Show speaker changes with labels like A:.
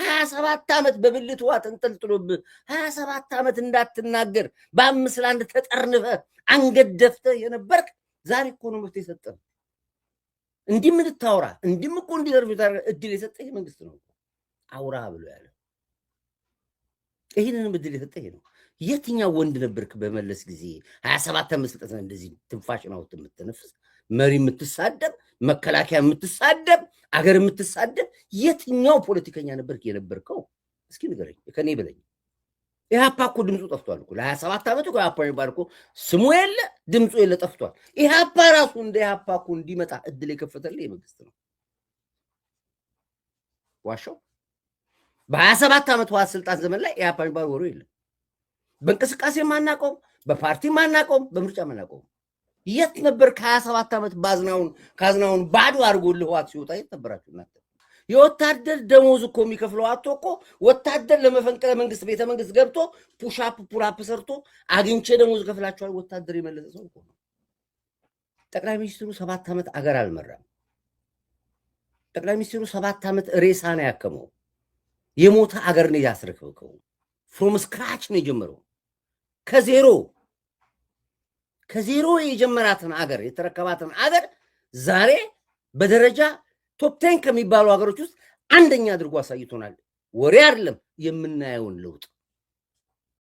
A: 27 ዓመት በብልቱ አጥንጥልጥሎብ 27 ዓመት እንዳትናገር በአምስት ለአንድ ተጠርንፈ አንገት ደፍተህ የነበርክ ዛሬ እኮ ነው መፍትሄ የሰጠህ። እንዲህ ምን ታውራ እንዲህም እኮ እንዲዘርፍ እድል የሰጠህ መንግስት ነው አውራ ብሎ ያለው። ይሄንን እድል የሰጠህ ነው። የትኛው ወንድ ነበርክ በመለስ ጊዜ 27 ዓመት ስልጣን እንደዚህ ትንፋሽን አውጥተህ የምትነፍስ መሪ የምትሳደብ መከላከያ የምትሳደብ አገር የምትሳደብ የትኛው ፖለቲከኛ ነበርክ የነበርከው? እስኪ ንገረኝ ከኔ በለኝ። ኢህአፓ እኮ ድምፁ ጠፍቷል እኮ ለ27 ዓመት እኮ ኢህአፓ የሚባል እኮ ስሙ የለ ድምፁ የለ ጠፍቷል። ኢህአፓ ራሱ እንደ ኢህአፓ እኮ እንዲመጣ እድል የከፈተልህ የመንግስት ነው። ዋሻው በ27 ዓመት ዋስ ስልጣን ዘመን ላይ ኢህአፓ የሚባል ወሬ የለም። በእንቅስቃሴ ማናቀው በፓርቲ ማናቀው በምርጫ ማናቀው። የት ነበር ከ27 ዓመት ካዝናውን ባዶ አድርጎልህ ህዋት ሲወጣ የት ነበራችሁ እናንተ? የወታደር ደሞዝ እኮ የሚከፍለው አቶ እኮ ወታደር ለመፈንቅለ መንግስት ቤተ መንግስት ገብቶ ፑሻፕ ፑላፕ ሰርቶ አግኝቼ ደሞዝ ከፍላችኋል ወታደር የመለሰ ሰው እኮ ነው። ጠቅላይ ሚኒስትሩ 7 ዓመት አገር አልመራም። ጠቅላይ ሚኒስትሩ 7 ዓመት ሬሳ ነው ያከመው። የሞተ አገር ነው ያስረከበው። ፍሮም ስክራች ነው የጀመረው። ከዜሮ የጀመራትን አገር የተረከባትን አገር ዛሬ በደረጃ ቶፕ 10 ከሚባሉ ሀገሮች ውስጥ አንደኛ አድርጎ አሳይቶናል። ወሬ አይደለም የምናየውን ለውጥ